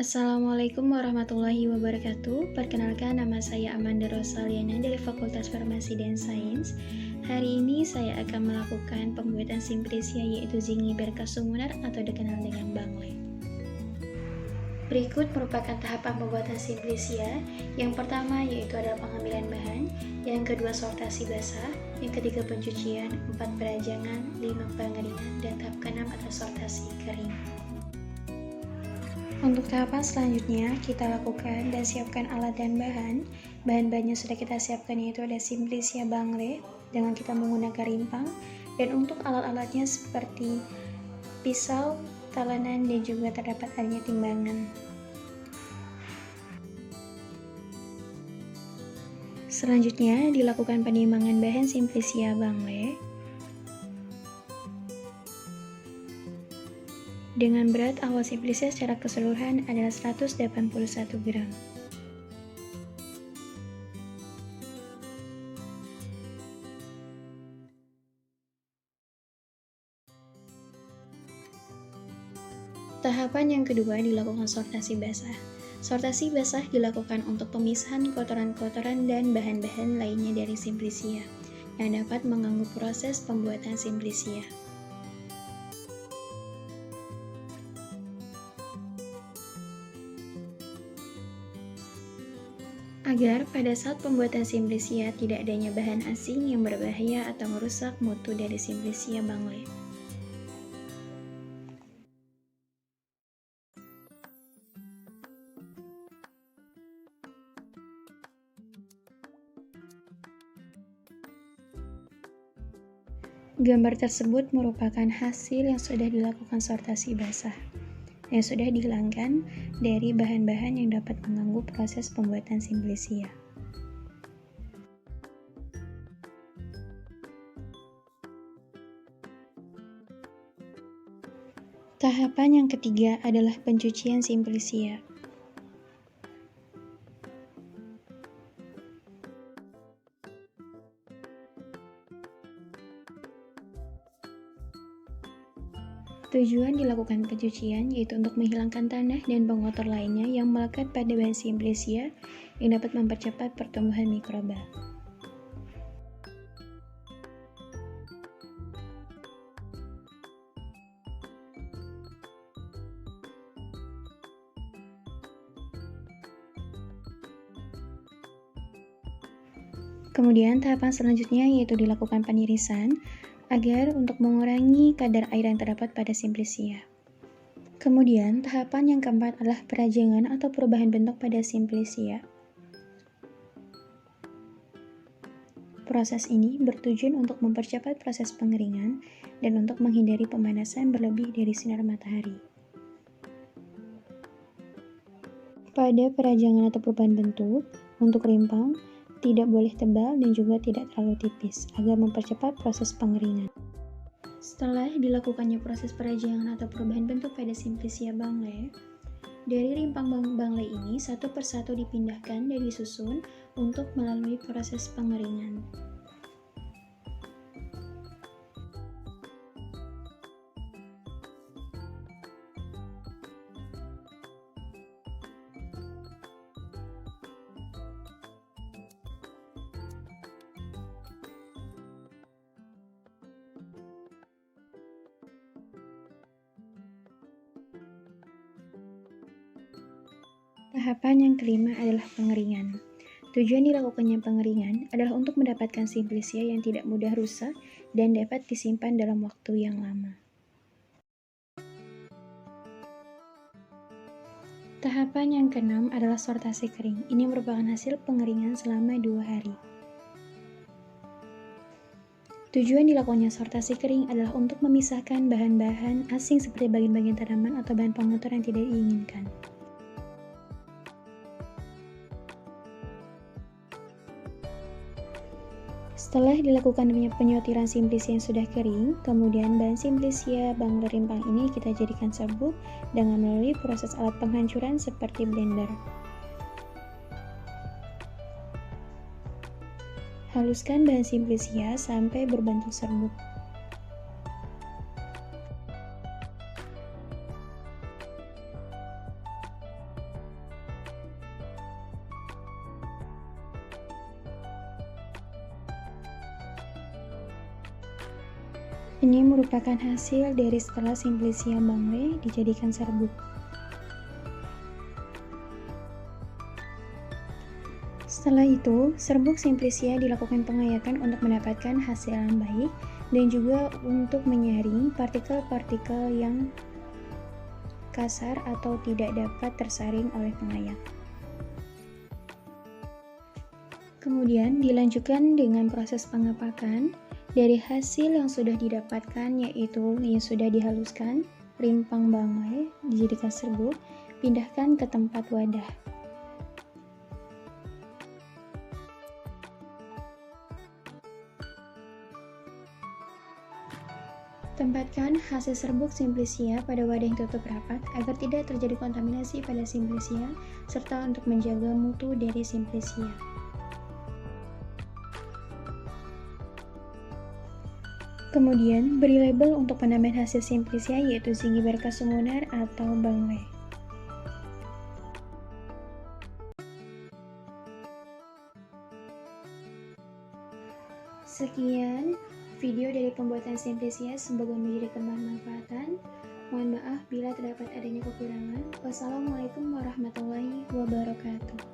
Assalamualaikum warahmatullahi wabarakatuh. Perkenalkan, nama saya Amanda Rosaliana dari Fakultas Farmasi dan Sains. Hari ini saya akan melakukan pembuatan simplisia yaitu zingi berkasumunar atau dikenal dengan bangle. Berikut merupakan tahapan pembuatan simplisia. Yang pertama yaitu adalah pengambilan bahan, yang kedua sortasi basah, yang ketiga pencucian, 4 perajangan, 5 pengeringan, dan tahap ke-6 adalah sortasi kering. Untuk tahapan selanjutnya, kita lakukan dan siapkan alat dan bahan. Bahan-bahannya sudah kita siapkan, yaitu ada simplisia bangle dengan kita menggunakan rimpang, dan untuk alat-alatnya seperti pisau, talenan, dan juga terdapat adanya timbangan. Selanjutnya, dilakukan penimbangan bahan simplisia bangle dengan berat awal simplisia secara keseluruhan adalah 181 gram. Tahapan yang kedua dilakukan sortasi basah. Sortasi basah dilakukan untuk pemisahan kotoran-kotoran dan bahan-bahan lainnya dari simplisia yang dapat mengganggu proses pembuatan simplisia. Agar pada saat pembuatan simplisia tidak adanya bahan asing yang berbahaya atau merusak mutu dari simplisia bangle. Gambar tersebut merupakan hasil yang sudah dilakukan sortasi basah, yang sudah dihilangkan dari bahan-bahan yang dapat mengganggu proses pembuatan simplisia. Tahapan yang ketiga adalah pencucian simplisia. Tujuan dilakukan pencucian yaitu untuk menghilangkan tanah dan pengotor lainnya yang melekat pada bahan simplisia yang dapat mempercepat pertumbuhan mikroba. Kemudian tahapan selanjutnya yaitu dilakukan penirisan agar untuk mengurangi kadar air yang terdapat pada simplisia. Kemudian tahapan yang keempat adalah perajangan atau perubahan bentuk pada simplisia. Proses ini bertujuan untuk mempercepat proses pengeringan dan untuk menghindari pemanasan berlebih dari sinar matahari. Pada perajangan atau perubahan bentuk, untuk rimpang, tidak boleh tebal dan juga tidak terlalu tipis, agar mempercepat proses pengeringan. Setelah dilakukannya proses perajangan atau perubahan bentuk pada simplisia bangle, dari rimpang bangle ini satu persatu dipindahkan dan disusun untuk melalui proses pengeringan. Tahapan yang kelima adalah pengeringan. Tujuan dilakukannya pengeringan adalah untuk mendapatkan simplisia yang tidak mudah rusak dan dapat disimpan dalam waktu yang lama. Tahapan yang keenam adalah sortasi kering. Ini merupakan hasil pengeringan selama 2 hari. Tujuan dilakukannya sortasi kering adalah untuk memisahkan bahan-bahan asing seperti bagian-bagian tanaman atau bahan pengotor yang tidak diinginkan. Setelah dilakukan penyortiran simplisia yang sudah kering, kemudian bahan simplisia bangle rimpang ini kita jadikan serbuk dengan melalui proses alat penghancuran seperti blender. Haluskan bahan simplisia sampai berbentuk serbuk. Ini merupakan hasil dari setelah Simplicia Bangle dijadikan serbuk. Setelah itu, serbuk Simplicia dilakukan pengayatan untuk mendapatkan hasil yang baik dan juga untuk menyaring partikel-partikel yang kasar atau tidak dapat tersaring oleh pengayak. Kemudian dilanjutkan dengan proses pengepakan dari hasil yang sudah didapatkan, yaitu yang sudah dihaluskan, rimpang Bangle dijadikan serbuk, pindahkan ke tempat wadah. Tempatkan hasil serbuk Simplicia pada wadah yang tutup rapat agar tidak terjadi kontaminasi pada Simplicia serta untuk menjaga mutu dari Simplicia. Kemudian, beri label untuk penambahan hasil Simplicia yaitu Zingiber Sumunar atau Bangle. Sekian video dari pembuatan Simplicia, semoga menjadi bermanfaatan. Mohon maaf bila terdapat adanya kekurangan. Wassalamualaikum warahmatullahi wabarakatuh.